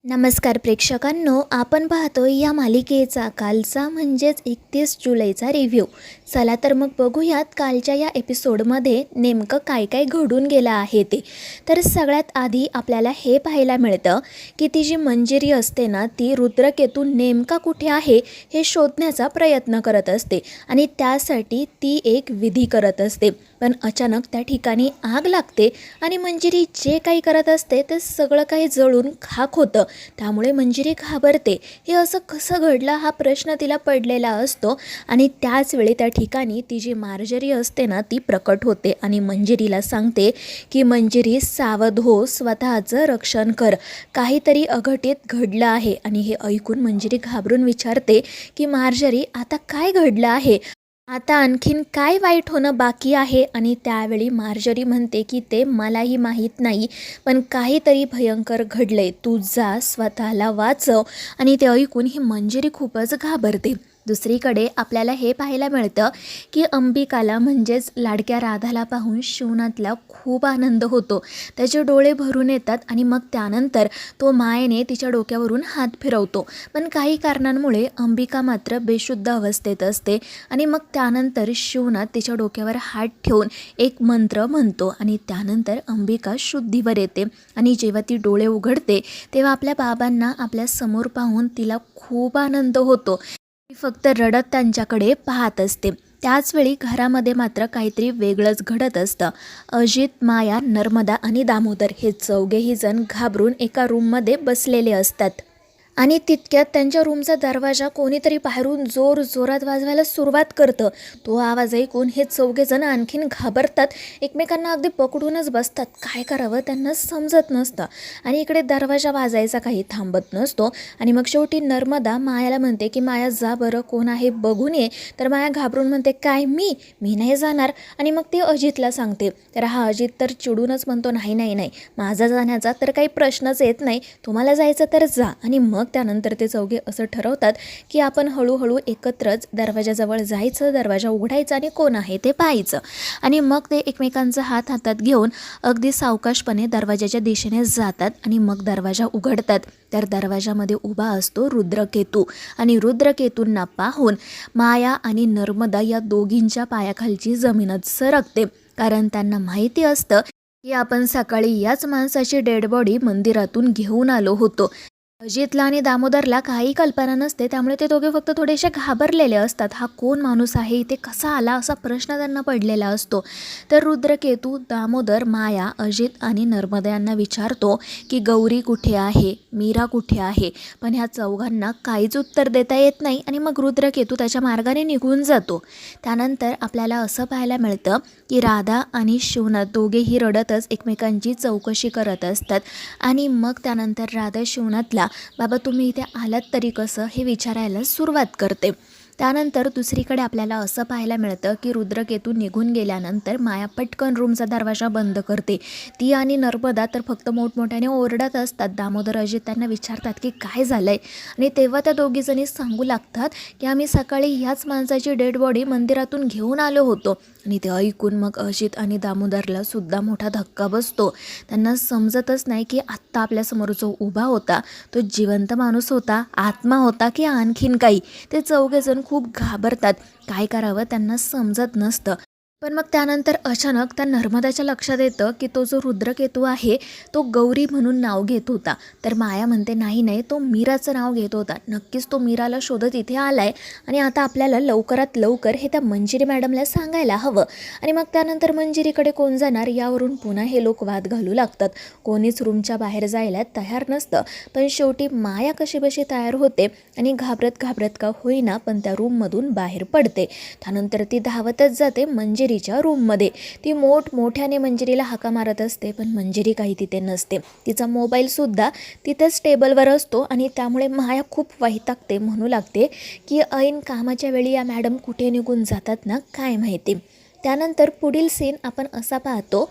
नमस्कार प्रेक्षकांनो, आपण पाहतोय या मालिकेचा कालचा म्हणजेच 31 जुलैचा रिव्ह्यू. चला तर मग बघूयात कालच्या या एपिसोडमध्ये नेमकं काय काय घडून गेलं आहे ते. तर सगळ्यात आधी आपल्याला हे पाहायला मिळतं की ती जी मंजिरी असते ना, ती रुद्रकेतू नेमका कुठे आहे हे शोधण्याचा प्रयत्न करत असते आणि त्यासाठी ती एक विधी करत असते. पण अचानक त्या ठिकाणी आग लागते आणि मंजिरी जे काही करत असते ते सगळं काही जळून खाक होतं. त्यामुळे मंजिरी घाबरते. हे असं कसं घडलं हा प्रश्न तिला पडलेला असतो आणि त्याच वेळी त्या ठिकाणी ती जी मार्जरी असते ना, ती प्रकट होते आणि मंजिरीला सांगते की मंजिरी सावध हो, स्वतःचं रक्षण कर, काहीतरी अघटित घडलं आहे. आणि हे ऐकून मंजिरी घाबरून विचारते की मार्जरी, आता काय घडलं आहे, आता आणखीन काय वाईट होणं बाकी आहे. आणि त्यावेळी मार्जरी म्हणते की ते मलाही माहीत नाही, पण काहीतरी भयंकर घडलंय, तू जा, स्वतःला वाचव. आणि ते ऐकून ही मंजिरी खूपच घाबरते. दुसरीकडे आपल्याला हे पाहायला मिळतं की अंबिकाला म्हणजेच लाडक्या राधाला पाहून शिवनाथला खूप आनंद होतो. त्याचे डोळे भरून येतात आणि मग त्यानंतर तो मायेने तिच्या डोक्यावरून हात फिरवतो. पण काही कारणांमुळे अंबिका मात्र बेशुद्ध अवस्थेत असते आणि मग त्यानंतर शिवनाथ तिच्या डोक्यावर हात ठेवून एक मंत्र म्हणतो आणि त्यानंतर अंबिका शुद्धीवर येते. आणि जेव्हा ती डोळे उघडते तेव्हा आपल्या बाबांना आपल्या समोर पाहून तिला खूप आनंद होतो. ती फक्त रडत त्यांच्याकडे पाहत असते. त्याचवेळी घरामध्ये मात्र काहीतरी वेगळंच घडत असतं. अजित, माया, नर्मदा आणि दामोदर हे चौघेही जण घाबरून एका रूममध्ये बसलेले असतात आणि तितक्यात त्यांच्या रूमचा दरवाजा कोणीतरी बाहेरून जोरात वाजवायला सुरुवात करतं. तो आवाज ऐकून हे चौघेजण आणखीन घाबरतात, एकमेकांना अगदी पकडूनच बसतात. काय करावं त्यांना समजत नसतं. आणि इकडे दरवाजा वाजायचा काही थांबत नसतो. आणि मग शेवटी नर्मदा मायाला म्हणते की माया, जा बरं, कोण आहे बघून ये. तर माया घाबरून म्हणते, काय मी नाही जाणार. आणि मग ती अजितला सांगते. तर हा अजित तर चिडूनच म्हणतो, नाही, माझा जाण्याचा तर काही प्रश्नच येत नाही, तुम्हाला जायचं तर जा. आणि मग त्यानंतर ते चौघे असं ठरवतात की आपण हळूहळू एकत्रच दरवाजाजवळ जायचं, दरवाजा उघडायचा आणि कोण आहे ते पाहायचं. आणि मग ते एकमेकांचा हात हातात घेऊन अगदी सावकाशपणे दरवाजाच्या दिशेने जातात आणि मग दरवाजा उघडतात. तर दरवाजामध्ये उभा असतो रुद्रकेतू आणि रुद्रकेतूंना पाहून माया आणि नर्मदा या दोघींच्या पायाखालची जमीनच सरकते. कारण त्यांना माहिती असतं की आपण सकाळी याच माणसाची डेड बॉडी मंदिरातून घेऊन आलो होतो. अजितला आणि दामोदरला काही कल्पना नसते, त्यामुळे ते दोघे फक्त थोडेसे घाबरलेले असतात. हा कोण माणूस आहे, इथे कसा आला, असा प्रश्न त्यांना पडलेला असतो. तर रुद्रकेतू दामोदर, माया, अजित आणि नर्मदा यांना विचारतो की गौरी कुठे आहे, मीरा कुठे आहे. पण ह्या चौघांना काहीच उत्तर देता येत नाही आणि मग रुद्रकेतू त्याच्या मार्गाने निघून जातो. त्यानंतर आपल्याला असं पाहायला मिळतं की राधा आणि शिवनाथ दोघेही रडतच एकमेकांची चौकशी करत असतात. आणि मग त्यानंतर राधा शिवनाथला, बाबा तुम्ही इथे आलात तरी कसं, हे विचारायला सुरुवात करते. त्यानंतर दुसरीकडे आपल्याला असं पाहायला मिळतं की रुद्रकेतू निघून गेल्यानंतर माया पटकन रूमचा दरवाजा बंद करते. ती आणि नर्मदा तर फक्त मोठमोठ्याने ओरडत असतात. दामोदर, अजित त्यांना विचारतात की काय झालंय. आणि तेव्हा त्या दोघीजणी सांगू लागतात की आम्ही सकाळी ह्याच माणसाची डेड बॉडी मंदिरातून घेऊन आलो होतो. आणि ते ऐकून मग अजित आणि दामोदरला सुद्धा मोठा धक्का बसतो. त्यांना समजतच नाही की आत्ता आपल्यासमोर जो उभा होता तो जिवंत माणूस होता, आत्मा होता की आणखीन काही. ते चौघेजण खूप घाबरतात. काय करावं त्यांना समजत नसतं. पण मग त्यानंतर अचानक त्या नर्मदाच्या लक्षात येतं की तो जो रुद्रकेतू आहे तो गौरी म्हणून नाव घेत होता. तर माया म्हणते, नाही, तो मीराचं नाव घेत होता, नक्कीच तो मीराला शोधत इथे आलाय आणि आता आपल्याला लवकरात लवकर हे त्या मंजिरी मॅडमला सांगायला हवं. आणि मग त्यानंतर मंजिरीकडे कोण जाणार यावरून पुन्हा हे लोक वाद घालू लागतात. कोणीच रूमच्या बाहेर जायला तयार नसतं. पण शेवटी माया कशीबशी तयार होते आणि घाबरत का होईना पण त्या रूममधून बाहेर पडते. त्यानंतर ती धावतच जाते मंजिरीच्या रूममध्ये. ती मोठमोठ्याने मंजिरीला हाका मारत असते, पण मंजिरी काही तिथे नसते. तिचा मोबाईलसुद्धा तिथेच टेबलवर असतो आणि त्यामुळे माया खूप वैतागते. म्हणू लागते की ऐन कामाच्या वेळी या मॅडम कुठे निघून जातात ना, काय माहिती. त्यानंतर पुढील सीन आपण असा पाहतो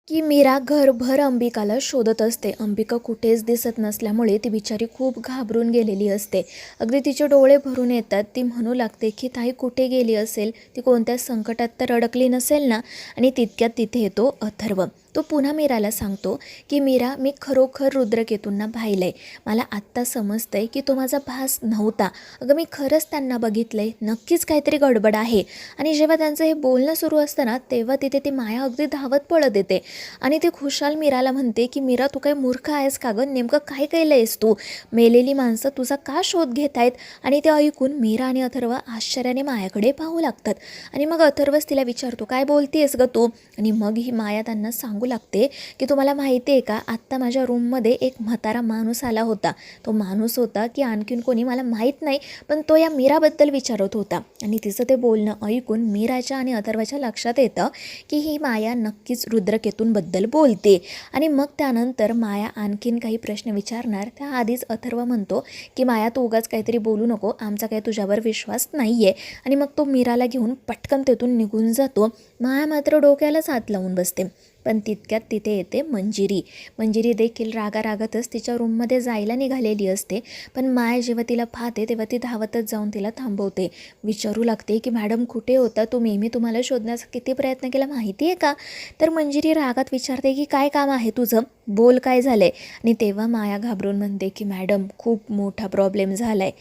की मीरा घरभर अंबिकाला शोधत असते. अंबिका कुठेच दिसत नसल्यामुळे ती बिचारी खूप घाबरून गेलेली असते. अगदी तिचे डोळे भरून येतात. ती म्हणू लागते की ताई कुठे गेली असेल, ती कोणत्या संकटात तर अडकली नसेल ना. आणि तितक्यात तिथे येतो अथर्व. तो पुन्हा मीराला सांगतो की मीरा, मी खरोखर रुद्रकेतूंना पाहिलं आहे. मला आत्ता समजतं आहे की तो माझा भास नव्हता. अगं मी खरंच त्यांना बघितलं आहे. नक्कीच काहीतरी गडबड आहे. आणि जेव्हा त्यांचं हे बोलणं सुरू असतं ना, तेव्हा तिथे ती माया अगदी धावत पळत येते आणि ती खुशाल मीराला म्हणते की मीरा, तू काय मूर्ख आहेस का गं? नेमकं काय केलं आहेस तू? मेलेली माणसं तुझा का शोध घेत आहेत? आणि ते ऐकून मीरा आणि अथर्व आश्चर्याने मायाकडे पाहू लागतात. आणि मग अथर्वच तिला विचारतो, काय बोलतेस गं तू? आणि मग ही माया त्यांना सांगू लागते की तुम्हाला माहिती आहे का, आत्ता माझ्या रूममध्ये एक म्हातारा माणूस आला होता. तो माणूस होता की आणखीन कोणी मला माहीत नाही, पण तो या मीराबद्दल विचारत होता. आणि तिचं ते बोलणं ऐकून मीराच्या आणि अथर्वच्या लक्षात येतं की ही माया नक्कीच रुद्रकेतूंबद्दल बोलते. आणि मग त्यानंतर माया आणखीन काही प्रश्न विचारणार त्याआधीच अथर्व म्हणतो की माया, तू उगाच काहीतरी बोलू नको, आमचा काही तुझ्यावर विश्वास नाही आहे. आणि मग तो मीराला घेऊन पटकन तेथून निघून जातो. माया मात्र डोक्यालाच हात लावून बसते. पण तितक्यात तिथे येते मंजिरी. मंजिरी देखील रागारागातच तिच्या रूममध्ये जायला निघालेली असते. पण माया जेव्हा तिला पाहते तेव्हा ती धावतच जाऊन तिला थांबवते. विचारू लागते की मॅडम कुठे होता तुम्ही? मी तुम्हाला शोधण्याचा किती प्रयत्न केला माहिती आहे का? तर मंजिरी रागात विचारते की काय काम आहे तुझं? बोल, काय झालं आहे? आणि तेव्हा माया घाबरून म्हणते की मॅडम, खूप मोठा प्रॉब्लेम झाला आहे.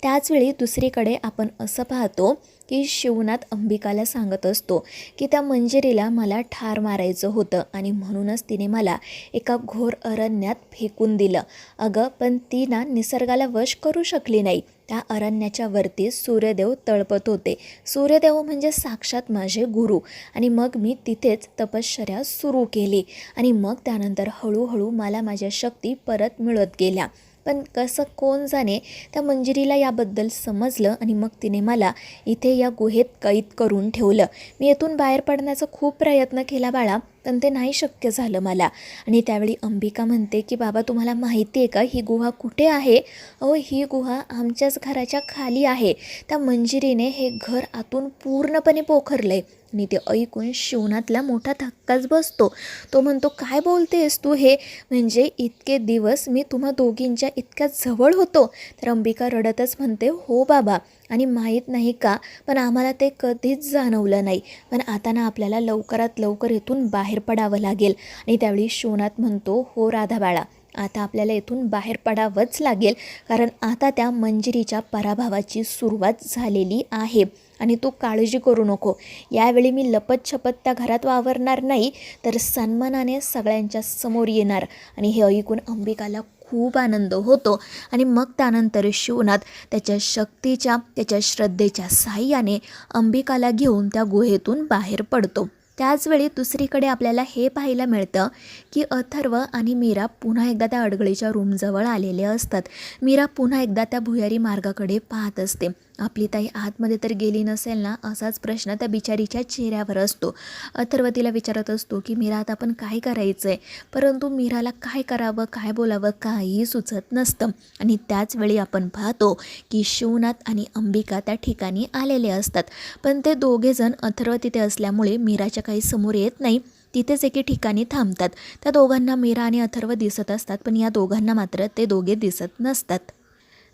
त्याचवेळी दुसरीकडे आपण असं पाहतो की शिवनाथ अंबिकाला सांगत असतो की त्या मंजिरीला मला ठार मारायचं होतं आणि म्हणूनच तिने मला एका घोर अरण्यात फेकून दिलं. अगं पण ती ना निसर्गाला वश करू शकली नाही. त्या अरण्याच्या वरती सूर्यदेव तळपत होते. सूर्यदेव म्हणजे साक्षात माझे गुरु. आणि मग मी तिथेच तपश्चर्या सुरू केली आणि मग त्यानंतर हळूहळू मला माझ्या शक्ती परत मिळत गेल्या. पण कसं कोण जाणे, त्या मंजिरीला याबद्दल समजलं आणि मग तिने मला इथे या गुहेत कैद करून ठेवलं. मी येथून बाहेर पडण्याचा खूप प्रयत्न केला बाळा, पण ते नाही शक्य झालं मला. आणि त्यावेळी अंबिका म्हणते की बाबा, तुम्हाला माहिती आहे का ही गुहा कुठे आहे? अहो, ही गुहा आमच्याच घराच्या खाली आहे. त्या मंजिरीने हे घर आतून पूर्णपणे पोखरलं आहे. आणि ते ऐकून शिवनाथला मोठा धक्काच बसतो. तो म्हणतो, काय बोलतेस तू हे? म्हणजे इतके दिवस मी तुम्हा दोघींच्या इतक्या जवळ होतो? तर अंबिका रडतच म्हणते, हो बाबा, आणि माहीत नाही का, पण आम्हाला ते कधीच जाणवलं नाही. पण आता ना आपल्याला लवकरात लवकर इथून बाहेर पडावं लागेल. आणि त्यावेळी शिवनाथ म्हणतो, हो राधा बाळा, आता आपल्याला इथून बाहेर पडावंच लागेल, कारण आता त्या मंजिरीच्या पराभवाची सुरुवात झालेली आहे. आणि तू काळजी करू नको. यावेळी मी लपतछपत त्या घरात वावरणार नाही, तर सन्मानाने सगळ्यांच्या समोर येणार. आणि हे ऐकून अंबिकाला खूप आनंद होतो. आणि मग त्यानंतर शिवनाथ त्याच्या शक्तीच्या, त्याच्या श्रद्धेच्या साहाय्याने अंबिकाला घेऊन त्या गुहेतून बाहेर पडतो. त्याचवेळी दुसरीकडे आपल्याला हे पाहायला मिळतं की अथर्व आणि मीरा पुन्हा एकदा त्या अडगळीच्या रूमजवळ आलेले असतात. मीरा पुन्हा एकदा त्या भुयारी मार्गाकडे पाहत असते. आपली ताई आतमध्ये तर गेली नसेल ना, असाच प्रश्न त्या बिचारीच्या चेहऱ्यावर असतो. अथर्व तिला विचारत असतो की मीरा, आता आपण काय करायचं आहे? परंतु मीराला काय करावं, काय बोलावं काहीही सुचत नसतं. आणि त्याचवेळी आपण पाहतो की शिवनाथ आणि अंबिका त्या ठिकाणी आलेले असतात. पण ते दोघेजण, अथर्व तिथे असल्यामुळे मीराच्या काही समोर येत नाही. तिथेच एके ठिकाणी थांबतात. त्या दोघांना मीरा आणि अथर्व दिसत असतात, पण या दोघांना मात्र ते दोघे दिसत नसतात.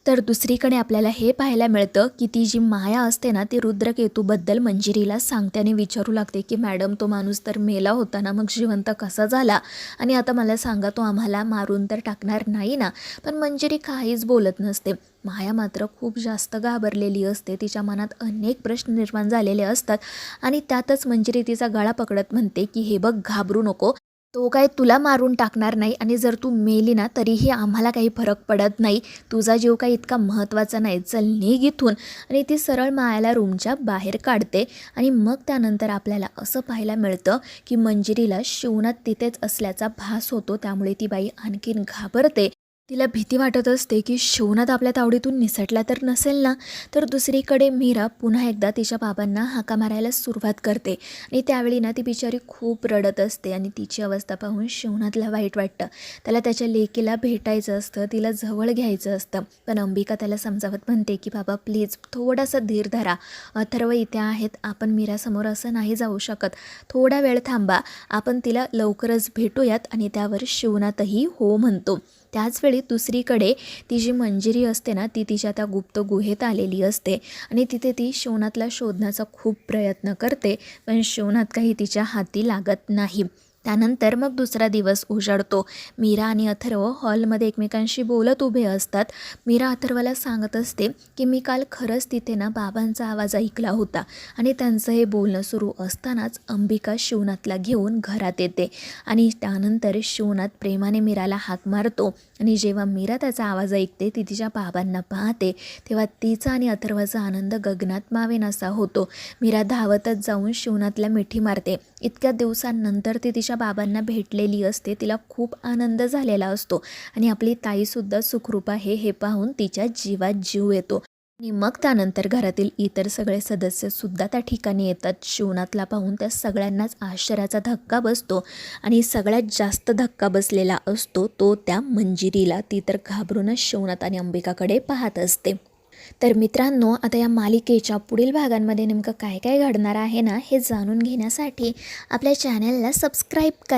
तर दुसरीकडे आपल्याला हे पाहायला मिळतं की ती जी माया असते ना, ती रुद्रकेतूबद्दल मंजिरीला सांगते आणि विचारू लागते की मॅडम, तो माणूस तर मेला होता ना, मग जिवंत कसा झाला? आणि आता मला सांगा, तो आम्हाला मारून तर टाकणार नाही ना? पण मंजिरी काहीच बोलत नसते. माया मात्र खूप जास्त घाबरलेली असते. तिच्या मनात अनेक प्रश्न निर्माण झालेले असतात. आणि त्यातच मंजिरी तिचा गळा पकडत म्हणते की हे बघ, घाबरू नको. तो काय तुला मारून टाकणार नाही, आणि जर तू मेली ना तरीही आम्हाला काही फरक पडत नाही. तुझा जीव काही इतका महत्त्वाचा नाही, चल निघ इथून. आणि ती सरळ मायाला रूमच्या बाहेर काढते. आणि मग त्यानंतर आपल्याला असं पाहायला मिळतं की मंजिरीला शिवनाथ तिथेच असल्याचा भास होतो. त्यामुळे ती बाई आणखीन घाबरते. तिला भीती वाटत असते की शिवनाथ आपल्या तावडीतून निसटला तर नसेल ना. तर दुसरीकडे मीरा पुन्हा एकदा तिच्या बाबांना हाका मारायला सुरुवात करते. आणि त्यावेळी ना ती बिचारी खूप रडत असते. आणि तिची अवस्था पाहून शिवनाथला वाईट वाटतं. त्याला त्याच्या लेकीला भेटायचं असतं, तिला जवळ घ्यायचं असतं. पण अंबिका त्याला समजावत म्हणते की बाबा प्लीज, थोडासा धीर धरा. अथर्व इथे आहेत, आपण मीरासमोर असं नाही जाऊ शकत. थोडा वेळ थांबा, आपण तिला लवकरच भेटूयात. आणि त्यावर शिवनाथही हो म्हणतो. त्याचवेळी दुसरीकडे ती जी मंजिरी असते ना, ती तिच्या त्या गुप्त गुहेत आलेली असते. आणि तिथे ती शिवनाथला शोधण्याचा खूप प्रयत्न करते, पण शिवनाथ काही तिच्या हाती लागत नाही. त्यानंतर मग दुसरा दिवस उजाडतो. मीरा आणि अथर्व हॉलमध्ये एकमेकांशी बोलत उभे असतात. मीरा अथर्वला सांगत असते की मी काल खरंच तिथे ना बाबांचा आवाज ऐकला होता आणि त्यांचं हे बोलणं सुरू असतानाच अंबिका शिवनाथला घेऊन घरात येते आणि त्यानंतर शिवनाथ प्रेमाने मीराला हाक मारतो आणि जेव्हा मीरा त्याचा आवाज ऐकते ती तिच्या बाबांना पाहते तेव्हा तिचा आणि अथर्वाचा आनंद गगनात मावेनासा होतो. मीरा धावतच जाऊन शिवनाथला मिठी मारते. इतक्या दिवसांनंतर ती तिच्या बाबांना भेटलेली असते. तिला खूप आनंद झालेला असतो आणि आपली ताईसुद्धा सुखरूप आहे हे पाहून तिच्या जीवात जीव येतो. आणि मग त्यानंतर घरातील इतर सगळे सदस्यसुद्धा त्या ठिकाणी येतात. शिवनाथला पाहून त्या सगळ्यांनाच आश्चर्याचा धक्का बसतो आणि सगळ्यात जास्त धक्का बसलेला असतो तो त्या मंजिरीला. ती तर घाबरूनच शिवनाथ आणि अंबिकाकडे पाहत असते. तर मित्रांनो, आता या मालिकेच्या पुढील भागांमध्ये नेमकं काय काय घडणार आहे ना हे जाणून घेण्यासाठी आपल्या चॅनलला सबस्क्राईब करा.